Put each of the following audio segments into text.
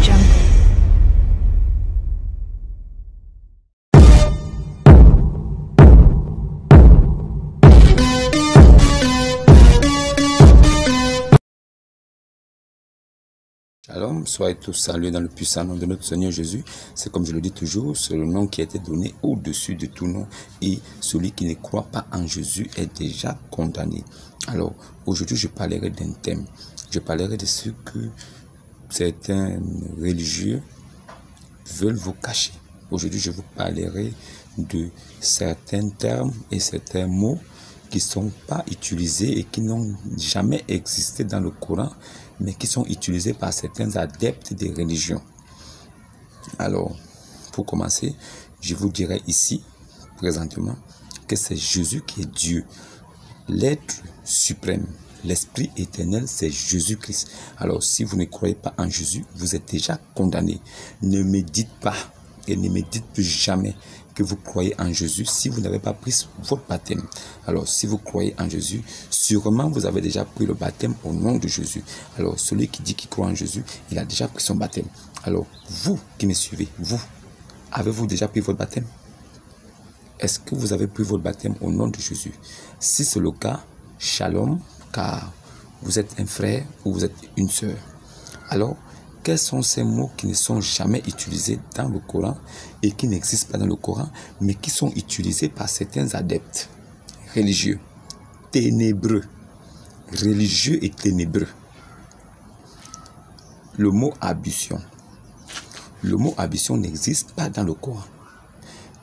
Jungle. Shalom, soyez tous salués dans le puissant nom de notre Seigneur Jésus. C'est comme je le dis toujours, c'est le nom qui a été donné au-dessus de tout nom. Et celui qui ne croit pas en Jésus est déjà condamné. Alors, aujourd'hui, je parlerai d'un thème. Je parlerai de ce que certains religieux veulent vous cacher. Aujourd'hui, je vous parlerai de certains termes et certains mots qui ne sont pas utilisés et qui n'ont jamais existé dans le Coran, mais qui sont utilisés par certains adeptes des religions. Alors, pour commencer, je vous dirai ici, présentement, que c'est Jésus qui est Dieu, l'être suprême, l'Esprit éternel, c'est Jésus-Christ. Alors, si vous ne croyez pas en Jésus, vous êtes déjà condamné. Ne me dites pas et ne me dites plus jamais que vous croyez en Jésus si vous n'avez pas pris votre baptême. Alors, si vous croyez en Jésus, sûrement vous avez déjà pris le baptême au nom de Jésus. Alors, celui qui dit qu'il croit en Jésus, il a déjà pris son baptême. Alors, vous qui me suivez, vous, avez-vous déjà pris votre baptême? Est-ce que vous avez pris votre baptême au nom de Jésus? Si c'est le cas, shalom, car vous êtes un frère ou vous êtes une sœur. Alors, quels sont ces mots qui ne sont jamais utilisés dans le Coran et qui n'existent pas dans le Coran, mais qui sont utilisés par certains adeptes religieux, ténébreux, religieux et ténébreux? Le mot ablution. Le mot ablution n'existe pas dans le Coran.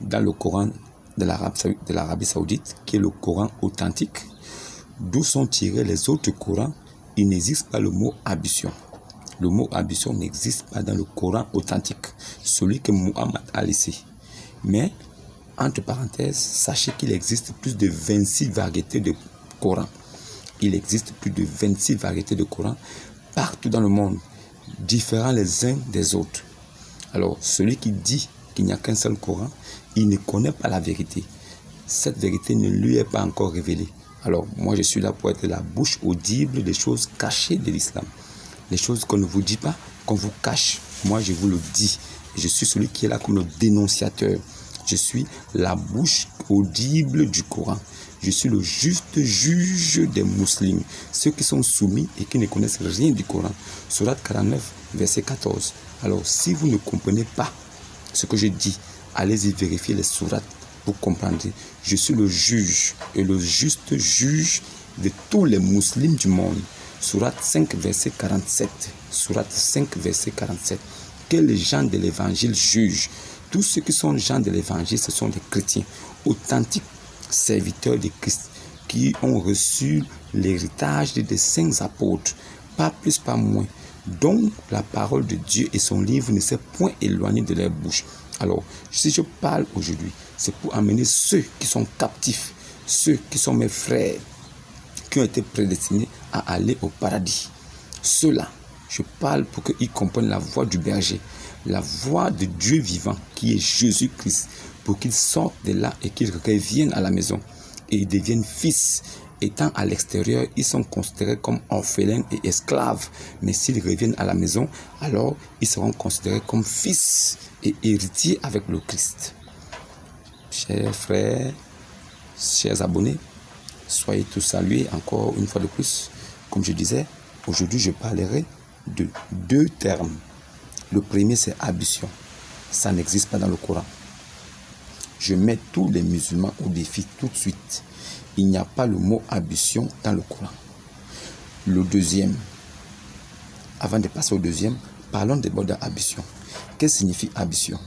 Dans le Coran de l'Arabie Saoudite, qui est le Coran authentique, d'où sont tirés les autres Corans, il n'existe pas le mot ablution. Le mot ablution n'existe pas dans le Coran authentique, celui que Muhammad a laissé. Mais, entre parenthèses, sachez qu'il existe plus de 26 variétés de Coran. Il existe plus de 26 variétés de Coran partout dans le monde, différents les uns des autres. Alors, celui qui dit qu'il n'y a qu'un seul Coran, il ne connaît pas la vérité. Cette vérité ne lui est pas encore révélée. Alors, moi, je suis là pour être la bouche audible des choses cachées de l'islam. Les choses qu'on ne vous dit pas, qu'on vous cache, moi je vous le dis. Je suis celui qui est là comme le dénonciateur. Je suis la bouche audible du Coran. Je suis le juste juge des musulmans, ceux qui sont soumis et qui ne connaissent rien du Coran. Sourate 49, verset 14. Alors si vous ne comprenez pas ce que je dis, allez-y vérifier les sourates pour comprendre. Je suis le juge et le juste juge de tous les musulmans du monde. Sourate 5, verset 47. Sourate 5, verset 47. Que les gens de l'évangile jugent. Tous ceux qui sont gens de l'évangile, ce sont des chrétiens, authentiques serviteurs de Christ, qui ont reçu l'héritage des saints apôtres, pas plus, pas moins. Donc, la parole de Dieu et son livre ne s'est point éloigné de leur bouche. Alors, si je parle aujourd'hui, c'est pour amener ceux qui sont captifs, ceux qui sont mes frères, qui ont été prédestinés à aller au paradis. Ceux-là, je parle pour qu'ils comprennent la voix du berger, la voix de Dieu vivant, qui est Jésus-Christ, pour qu'ils sortent de là et qu'ils reviennent à la maison et ils deviennent fils. Étant à l'extérieur, ils sont considérés comme orphelins et esclaves. Mais s'ils reviennent à la maison, alors ils seront considérés comme fils et héritiers avec le Christ. Chers frères, chers abonnés, soyez tous salués encore une fois de plus. Comme je disais, aujourd'hui je parlerai de deux termes. Le premier c'est ablution. Ça n'existe pas dans le Coran. Je mets tous les musulmans au défi tout de suite. Il n'y a pas le mot ablution dans le Coran. Le deuxième, avant de passer au deuxième, parlons d'abord d'ablution. Qu'est-ce que signifie ablution?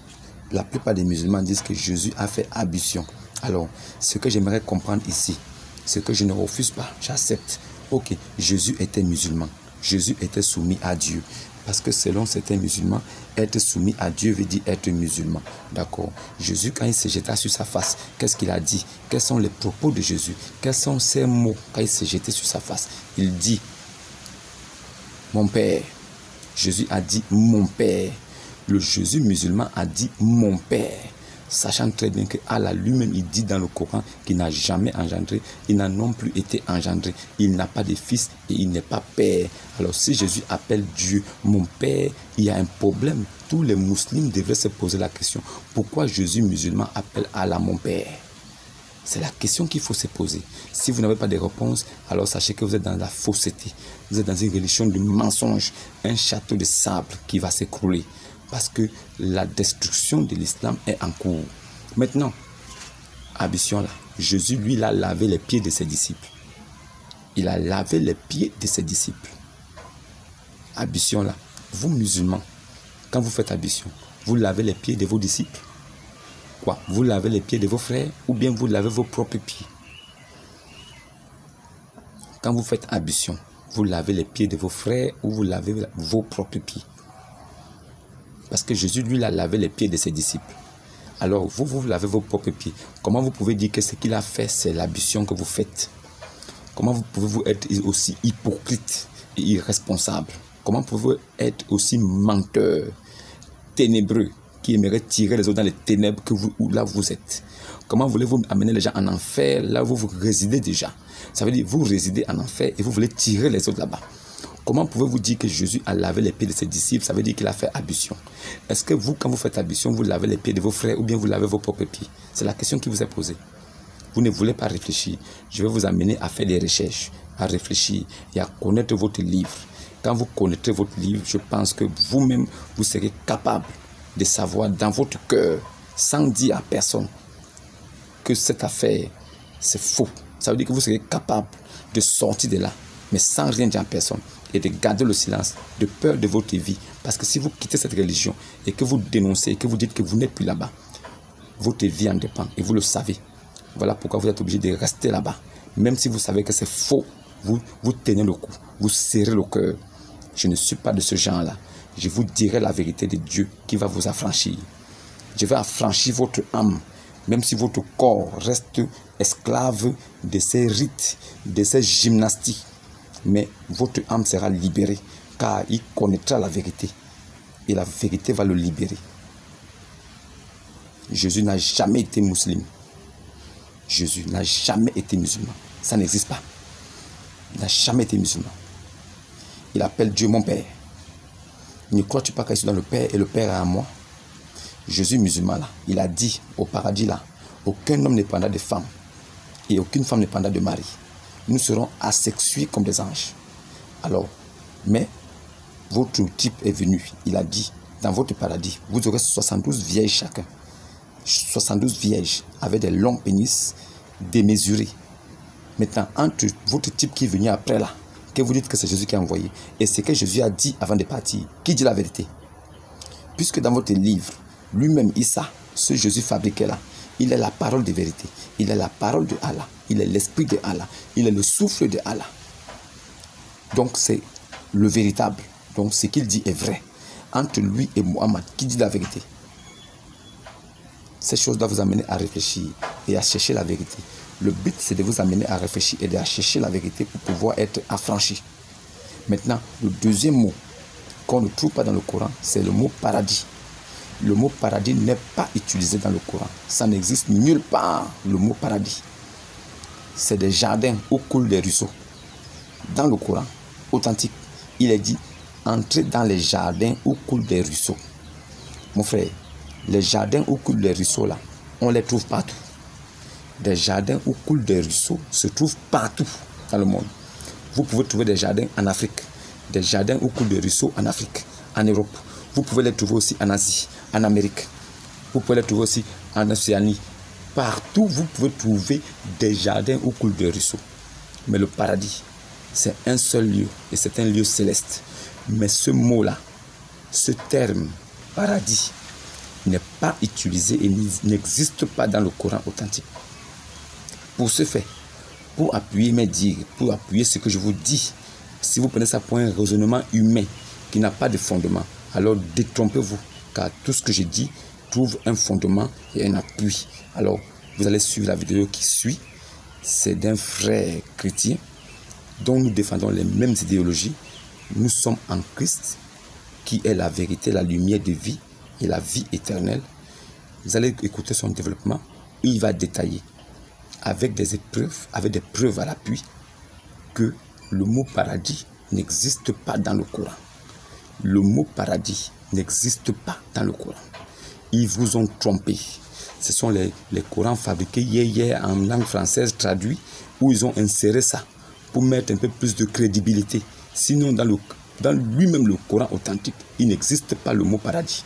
La plupart des musulmans disent que Jésus a fait ablution. Alors, ce que j'aimerais comprendre ici, ce que je ne refuse pas, j'accepte. Ok, Jésus était musulman. Jésus était soumis à Dieu. Parce que selon certains musulmans, être soumis à Dieu veut dire être musulman. D'accord. Jésus, quand il se jeta sur sa face, qu'est-ce qu'il a dit? Quels sont les propos de Jésus? Quels sont ses mots quand il s'est jeté sur sa face? Il dit, mon Père. Jésus a dit, mon Père. Le Jésus musulman a dit, mon Père. sachant très bien que Allah lui-même, il dit dans le Coran qu'il n'a jamais engendré, il n'a non plus été engendré, il n'a pas de fils et il n'est pas père. Alors si Jésus appelle Dieu mon père, il y a un problème. Tous les musulmans devraient se poser la question, pourquoi Jésus musulman appelle Allah mon père? C'est la question qu'il faut se poser. Si vous n'avez pas de réponse, alors sachez que vous êtes dans la fausseté. Vous êtes dans une religion de mensonge, un château de sable qui va s'écrouler. Parce que la destruction de l'islam est en cours. Maintenant, ambition là, Jésus, lui, il a lavé les pieds de ses disciples. Il a lavé les pieds de ses disciples. Ambition là, vous musulmans, quand vous faites ambition, vous lavez les pieds de vos disciples. Quoi? Vous lavez les pieds de vos frères ou bien vous lavez vos propres pieds? Quand vous faites ambition, vous lavez les pieds de vos frères ou vous lavez vos propres pieds? Parce que Jésus, lui, il a lavé les pieds de ses disciples. Alors, vous lavez vos propres pieds. Comment vous pouvez dire que ce qu'il a fait, c'est l'ambition que vous faites? Comment vous pouvez-vous être aussi hypocrite et irresponsable? Comment pouvez-vous être aussi menteur, ténébreux, qui aimerait tirer les autres dans les ténèbres là où vous êtes? Comment voulez-vous amener les gens en enfer, là où vous résidez déjà? Ça veut dire vous résidez en enfer et vous voulez tirer les autres là-bas. Comment pouvez-vous dire que Jésus a lavé les pieds de ses disciples? Ça veut dire qu'il a fait ambition. Est-ce que vous, quand vous faites ambition, vous lavez les pieds de vos frères ou bien vous lavez vos propres pieds? C'est la question qui vous est posée. Vous ne voulez pas réfléchir. Je vais vous amener à faire des recherches, à réfléchir et à connaître votre livre. Quand vous connaîtrez votre livre, je pense que vous-même, vous serez capable de savoir dans votre cœur, sans dire à personne, que cette affaire, c'est faux. Ça veut dire que vous serez capable de sortir de là, mais sans rien dire à personne, et de garder le silence, de peur de votre vie. Parce que si vous quittez cette religion et que vous dénoncez, et que vous dites que vous n'êtes plus là-bas, votre vie en dépend et vous le savez. Voilà pourquoi vous êtes obligé de rester là-bas. Même si vous savez que c'est faux, vous tenez le coup, vous serrez le cœur. Je ne suis pas de ce genre-là. Je vous dirai la vérité de Dieu qui va vous affranchir. Je vais affranchir votre âme, même si votre corps reste esclave de ces rites, de ces gymnastiques. Mais votre âme sera libérée, car il connaîtra la vérité. Et la vérité va le libérer. Jésus n'a jamais été musulman. Jésus n'a jamais été musulman. Ça n'existe pas. Il n'a jamais été musulman. Il appelle Dieu mon Père. Ne crois-tu pas que je suis dans le Père et le Père est à moi? Jésus musulman là, il a dit au paradis là, aucun homme ne prendra de femme et aucune femme ne prendra de mari. Nous serons asexués comme des anges. Alors, mais votre type est venu. Il a dit, dans votre paradis, vous aurez 72 vierges chacun. 72 vierges avec des longs pénis démesurés. Maintenant, entre votre type qui est venu après là, que vous dites que c'est Jésus qui a envoyé, et ce que Jésus a dit avant de partir, qui dit la vérité? Puisque dans votre livre, lui-même, Issa, ce Jésus fabriqué là, il est la parole de vérité. Il est la parole de Allah. Il est l'esprit de Allah. Il est le souffle de Allah. Donc c'est le véritable. Donc ce qu'il dit est vrai. Entre lui et Mohammed, qui dit la vérité? Ces choses doivent vous amener à réfléchir et à chercher la vérité. Le but, c'est de vous amener à réfléchir et à chercher la vérité pour pouvoir être affranchi. Maintenant, le deuxième mot qu'on ne trouve pas dans le Coran, c'est le mot paradis. Le mot paradis n'est pas utilisé dans le Coran. Ça n'existe nulle part, le mot paradis. C'est des jardins où coulent des ruisseaux. Dans le Coran authentique, il est dit, entrez dans les jardins où coulent des ruisseaux. Mon frère, les jardins où coulent des ruisseaux là, on les trouve partout. Des jardins où coulent des ruisseaux se trouvent partout dans le monde. Vous pouvez trouver des jardins en Afrique, des jardins où coulent des ruisseaux en Afrique, en Europe. Vous pouvez les trouver aussi en Asie, en Amérique. Vous pouvez les trouver aussi en Océanie. Partout, vous pouvez trouver des jardins où coulent des ruisseaux. Mais le paradis, c'est un seul lieu et c'est un lieu céleste. Mais ce mot-là, ce terme, paradis, n'est pas utilisé et n'existe pas dans le Coran authentique. Pour ce fait, pour appuyer mes dires, pour appuyer ce que je vous dis, si vous prenez ça pour un raisonnement humain qui n'a pas de fondement, alors détrompez-vous, car tout ce que je dis trouve un fondement et un appui. Alors, vous allez suivre la vidéo qui suit. C'est d'un frère chrétien dont nous défendons les mêmes idéologies. Nous sommes en Christ, qui est la vérité, la lumière de vie et la vie éternelle. Vous allez écouter son développement où il va détailler avec des épreuves, avec des preuves à l'appui que le mot paradis n'existe pas dans le Coran. Le mot paradis n'existe pas dans le Coran. Ils vous ont trompé. Ce sont les Corans fabriqués hier en langue française traduits où ils ont inséré ça pour mettre un peu plus de crédibilité. Sinon, dans lui-même le Coran authentique, il n'existe pas le mot paradis.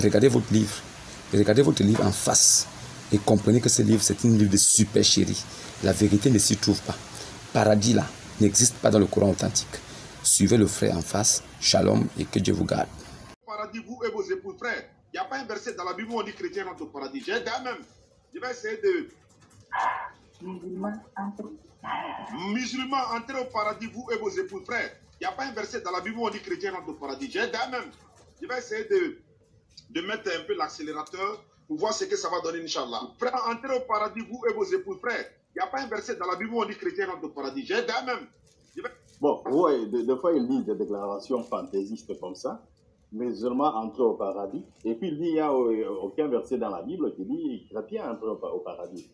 Regardez votre livre en face et comprenez que ce livre, c'est un livre de supercherie. La vérité ne s'y trouve pas. Paradis là n'existe pas dans le Coran authentique. Suivez le frère en face. Shalom et que Dieu vous garde. Paradis, vous et vos époux, frères. Il n'y a pas un verset dans la Bible où on dit chrétien entre au paradis. J'ai d'ailleurs même. Je vais essayer de. Musulmans, entrez au paradis, vous et vos époux, frères. Il n'y a pas un verset dans la Bible où on dit chrétien entre au paradis. J'ai d'ailleurs même. Je vais essayer de mettre un peu l'accélérateur pour voir ce que ça va donner, Inch'Allah. Frère, entrez au paradis, vous et vos époux, frères. Il n'y a pas un verset dans la Bible où on dit chrétien entre au paradis. J'ai d'ailleurs même. Bon, ouais, des fois, il dit des déclarations fantaisistes comme ça, musulmans entrer au paradis, et puis il dit, il n'y a aucun verset dans la Bible qui dit chrétien entrer au paradis.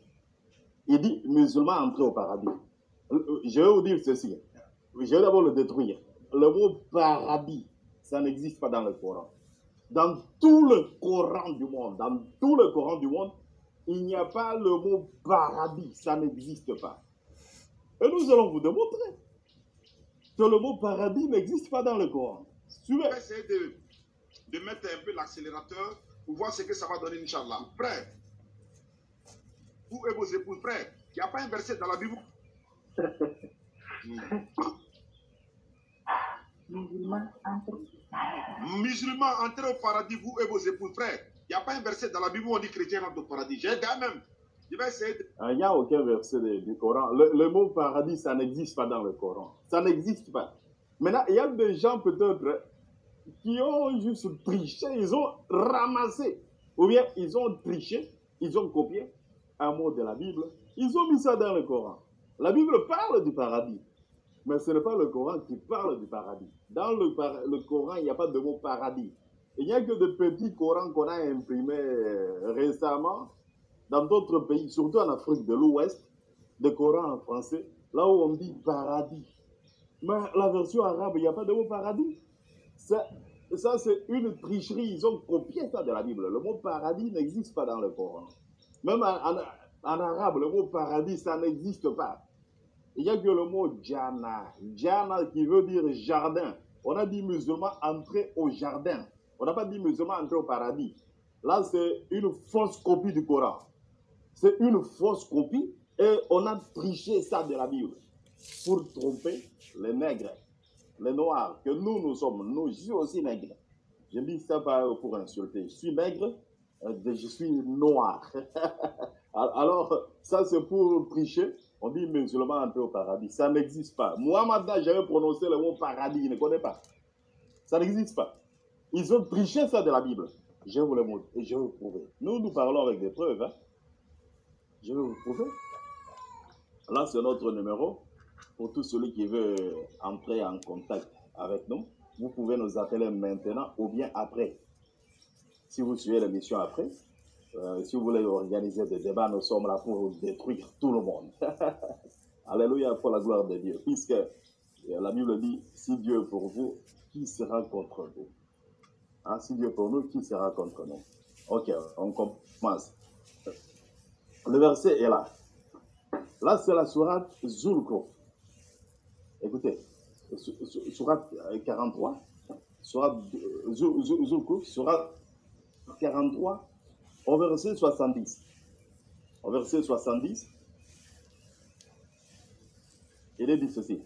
Il dit musulmans entrer au paradis. Je vais vous dire ceci, je vais d'abord le détruire. Le mot paradis, ça n'existe pas dans le Coran. Dans tout le Coran du monde, il n'y a pas le mot paradis, ça n'existe pas. Et nous allons vous démontrer que le mot paradis n'existe pas dans le Coran. Suivez. Je vais essayer de mettre un peu l'accélérateur pour voir ce que ça va donner, Inch'Allah. Frère, vous et vos épouses, frère, il n'y a pas un verset dans la Bible. Musulmans, entrez au paradis, vous et vos épouses, frère. Il n'y a pas un verset dans la Bible où on dit chrétien entre au paradis. J'ai d'ailleurs même. Je vais essayer de... Il n'y a aucun verset du Coran. Le mot paradis, ça n'existe pas dans le Coran. Ça n'existe pas. Maintenant, il y a des gens peut-être qui ont juste triché, ils ont ramassé, ou bien ils ont triché, ils ont copié un mot de la Bible, ils ont mis ça dans le Coran. La Bible parle du paradis, mais ce n'est pas le Coran qui parle du paradis. Dans le Coran, il n'y a pas de mot paradis. Il n'y a que de petits Corans qu'on a imprimés récemment dans d'autres pays, surtout en Afrique de l'Ouest, des Corans en français, là où on dit paradis. Mais la version arabe, il n'y a pas de mot paradis. Ça c'est une tricherie. Ils ont copié ça de la Bible. Le mot paradis n'existe pas dans le Coran. Même en arabe, le mot paradis, ça n'existe pas. Il n'y a que le mot Jannah. Jannah qui veut dire jardin. On a dit musulman entrer au jardin. On n'a pas dit musulman entrer au paradis. Là, c'est une fausse copie du Coran. C'est une fausse copie et on a triché ça de la Bible pour tromper les nègres, les noirs, que nous sommes. Nous, je suis aussi nègre. Je dis ça pas pour insulter. Je suis nègre, je suis noir. Alors, ça c'est pour tricher. On dit musulman entrer au paradis. Ça n'existe pas. Moi, maintenant, j'avais prononcé le mot paradis. Il ne connaît pas. Ça n'existe pas. Ils ont triché ça de la Bible. Je vais vous le montrer et je vais vous prouver. Nous parlons avec des preuves. Hein. Je vais vous prouver. Là, c'est notre numéro. Pour tout celui qui veut entrer en contact avec nous, vous pouvez nous appeler maintenant ou bien après. Si vous suivez l'émission après, si vous voulez organiser des débats, nous sommes là pour détruire tout le monde. Alléluia, pour la gloire de Dieu. Puisque la Bible dit, si Dieu est pour vous, qui sera contre vous? Hein, si Dieu est pour nous, qui sera contre nous? Ok, on commence. Le verset est là. Là, c'est la sourate Zulko. Écoutez, sourate 43, sourate Zulko, sourate 43, au verset 70. Au verset 70, il est dit ceci.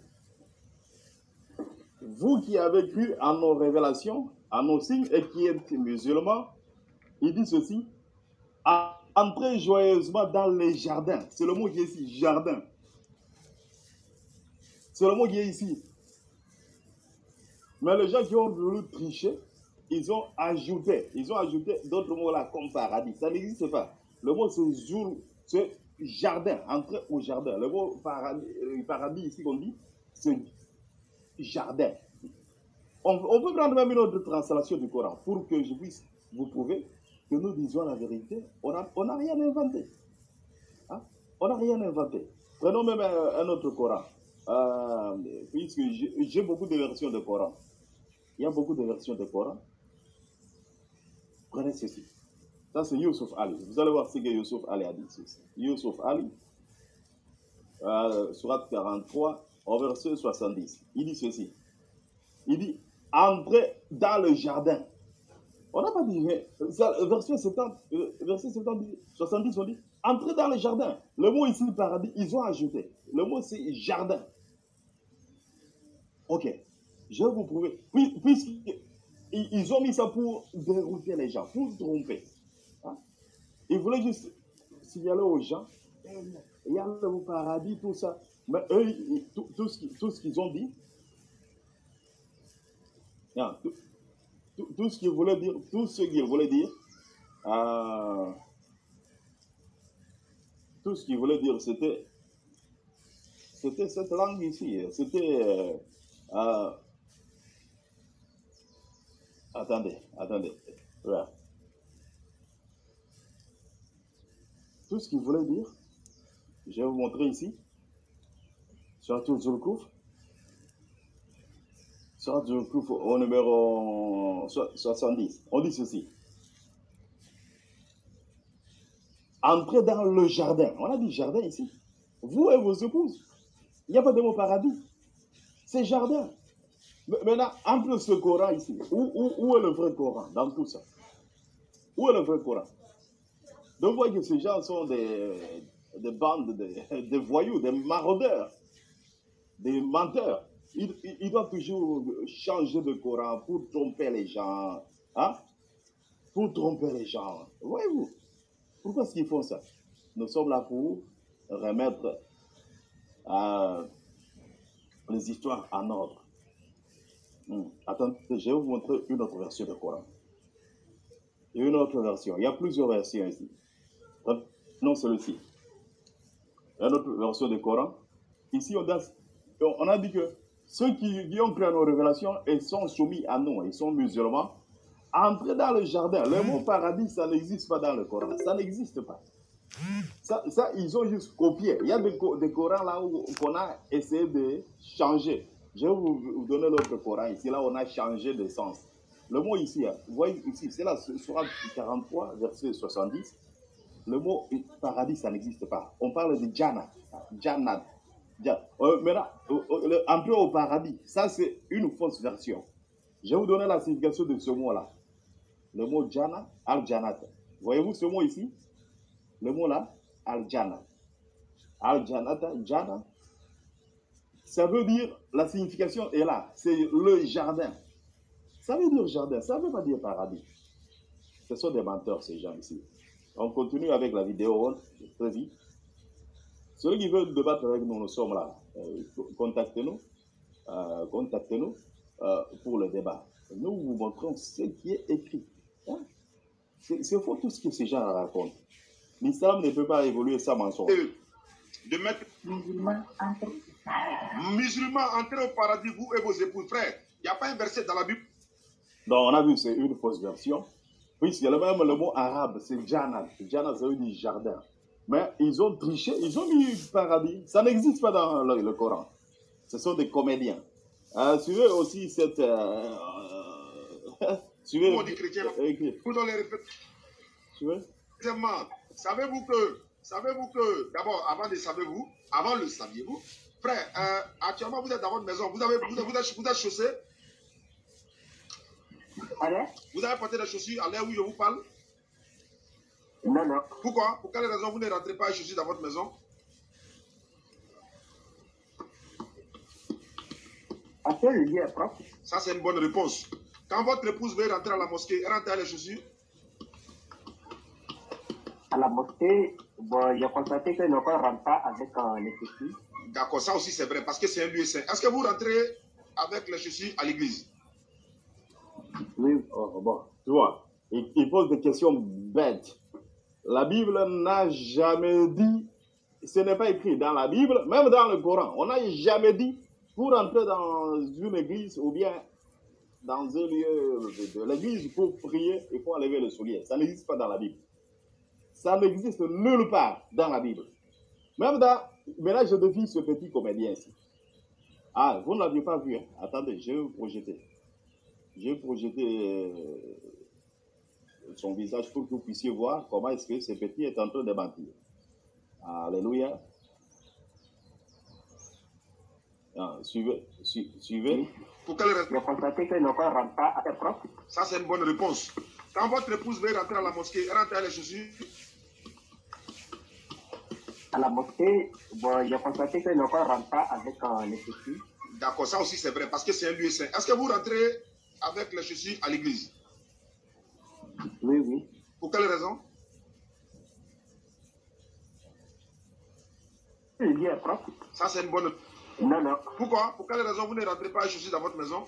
Vous qui avez cru en nos révélations, en nos signes, et qui êtes musulmans, il dit ceci. Entrez joyeusement dans les jardins. C'est le mot qui est ici, jardin. C'est le mot qui est ici. Mais les gens qui ont voulu tricher, ils ont ajouté d'autres mots là comme paradis. Ça n'existe pas. Le mot c'est jardin, entrer au jardin. Le mot paradis ici qu'on dit, c'est jardin. On peut prendre même une autre translation du Coran pour que je puisse vous prouver que nous disions la vérité, on n'a rien inventé. Hein? On n'a rien inventé. Prenons même un autre Coran. Puisque j'ai beaucoup de versions de Coran. Il y a beaucoup de versions de Coran. Prenez ceci. Ça, c'est Youssouf Ali. Vous allez voir ce que Youssouf Ali a dit. Youssouf Ali, surat 43, au verset 70. Il dit ceci. Il dit, entrez dans le jardin. On n'a pas dit, verset 70, on dit, entrez dans le jardin. Le mot ici, paradis, ils ont ajouté. Le mot, c'est jardin. Ok. Je vais vous prouver. Puisqu'ils ont mis ça pour dérouter les gens, pour tromper. Hein? Ils voulaient juste signaler aux gens, il y a le paradis, tout ça. Mais eux, tout ce qu'ils ont dit, tout ce qu'ils voulaient dire, c'était cette langue ici. C'était attendez. Ouais. Tout ce qu'il voulait dire, je vais vous montrer ici. Sur Zulkouf au numéro 70. On dit ceci. Entrez dans le jardin. On a dit jardin ici. Vous et vos épouses. Il n'y a pas de mot paradis. C'est jardin. Maintenant, entre ce Coran ici, où est le vrai Coran dans tout ça? Où est le vrai Coran? Donc, vous voyez que ces gens sont des bandes de voyous, des maraudeurs, des menteurs. Ils doivent toujours changer de Coran pour tromper les gens. Hein? Pour tromper les gens. Voyez-vous? Pourquoi est-ce qu'ils font ça? Nous sommes là pour remettre les histoires en ordre. Attendez, je vais vous montrer une autre version du Coran. Une autre version. Il y a plusieurs versions ici. Non, celui-ci. Une autre version du Coran. Ici, on a dit que ceux qui ont créé nos révélations, ils sont soumis à nous, ils sont musulmans. Entrez dans le jardin. Le mot paradis, ça n'existe pas dans le Coran. Ça n'existe pas. Ça, ils ont juste copié. Il y a des Corans là où on a essayé de changer. Je vais vous donner l'autre Coran ici. Là, on a changé de sens. Le mot ici, vous voyez ici, c'est là, sur 43, verset 70. Le mot paradis, ça n'existe pas. On parle de Jannat. Jannat. Maintenant, entrer au paradis, ça c'est une fausse version. Je vais vous donner la signification de ce mot-là. Le mot Jannat, Al-Jannat. Voyez-vous ce mot ici? Le mot là, Al-Jannat. Al-Jannat, Jannat. Ça veut dire, la signification est là, c'est le jardin. Ça veut dire jardin, ça ne veut pas dire paradis. Ce sont des menteurs, ces gens ici. On continue avec la vidéo, très vite. Ceux qui veulent débattre avec nous, nous sommes là. Contactez-nous pour le débat. Nous vous montrons ce qui est écrit. Hein? C'est faux tout ce que ces gens racontent. L'islam ne peut pas évoluer sans mensonge. De mettre musulmans entrez au paradis, vous et vos épouses, frères. Il n'y a pas un verset dans la Bible. Donc, on a vu, c'est une fausse version. Puisqu'il y a même le mot arabe, c'est Jannat. Jannat, ça veut dire jardin. Mais ils ont triché, ils ont mis paradis. Ça n'existe pas dans le Coran. Ce sont des comédiens. Suivez aussi cette... suivez... On dit chrétien. Vous dans les répétitions. Suivez. Savez-vous que, d'abord, avant le saviez-vous, frère, actuellement vous êtes dans votre maison, vous êtes chaussé? Vous avez porté des chaussures à l'heure où je vous parle? Non. Pourquoi? Pour quelle raison vous ne rentrez pas chaussures dans votre maison? Parce que le lieu est propre. Ça, c'est une bonne réponse. Quand votre épouse veut rentrer à la mosquée, elle rentre à les chaussures? À la mosquée, bon, j'ai constaté que nos corps ne rentrent pas avec les chaussures. D'accord, ça aussi c'est vrai, parce que c'est un lieu saint. Est-ce que vous rentrez avec les chaussures à l'église? Oui, bon, tu vois, il pose des questions bêtes. La Bible n'a jamais dit, ce n'est pas écrit dans la Bible, même dans le Coran, on n'a jamais dit pour entrer dans une église ou bien dans un lieu de l'église pour prier, il faut enlever le soulier. Ça n'existe pas dans la Bible. Ça n'existe nulle part dans la Bible. Même dans... Maintenant, je défie ce petit comédien ici. Ah, vous ne l'aviez pas vu, hein? Attendez, je vais vous projeter. Je vais projeter son visage pour que vous puissiez voir comment est-ce que ce petit est en train de mentir. Alléluia. Ah, suivez. Pour quelle raison? J'ai constaté que nos corps ne rentrent pas assez propres. Ça, c'est une bonne réponse. Quand votre épouse veut rentrer à la mosquée, rentrer à les chaussures. À la mosquée, bon, j'ai constaté que nos corps ne rentrent pas avec les chaussures. D'accord, ça aussi c'est vrai, parce que c'est un lieu saint. Est-ce que vous rentrez avec les chaussures à l'église? Oui, oui. Pour quelle raison? Le lieu est propre. Ça, c'est une bonne... Non, non. Pourquoi? Pour quelle raison vous ne rentrez pas à chaussures dans votre maison?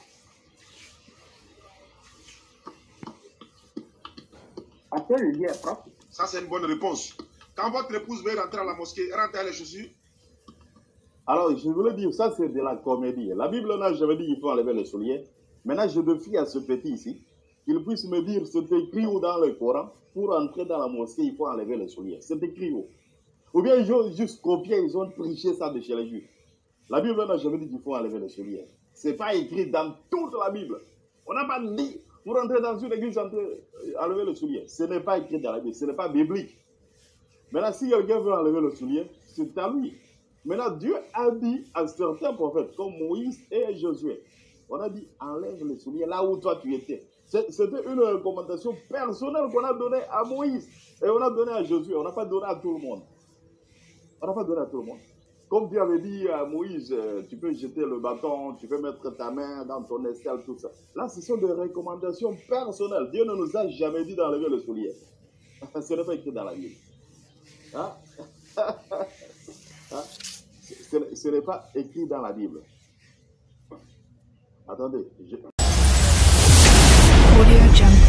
Parce que le lieu est propre. Ça, c'est une bonne réponse. Quand votre épouse veut rentrer à la mosquée, rentrer à les chaussures. Alors, je voulais dire, ça c'est de la comédie. La Bible n'a jamais dit qu'il faut enlever les souliers. Maintenant, je défie à ce petit ici qu'il puisse me dire c'est écrit où dans le Coran, pour entrer dans la mosquée, il faut enlever les souliers. C'est écrit où? Ou bien ils ont juste copié, ils ont triché ça de chez les Juifs. La Bible n'a jamais dit qu'il faut enlever les souliers. Ce n'est pas écrit dans toute la Bible. On n'a pas dit pour entrer dans une église, enlever les souliers. Ce n'est pas écrit dans la Bible, ce n'est pas biblique. Maintenant, si quelqu'un veut enlever le soulier, c'est à lui. Maintenant, Dieu a dit à certains prophètes, comme Moïse et Josué, on a dit, enlève les souliers là où toi tu étais. C'était une recommandation personnelle qu'on a donnée à Moïse. Et on a donné à Josué, on n'a pas donné à tout le monde. On n'a pas donné à tout le monde. Comme Dieu avait dit à Moïse, tu peux jeter le bâton, tu peux mettre ta main dans ton escale, tout ça. Là, ce sont des recommandations personnelles. Dieu ne nous a jamais dit d'enlever le soulier. Ce n'est pas écrit dans la Bible. Hein? Hein? Ce n'est pas écrit dans la Bible. Attendez. Audio Jungle.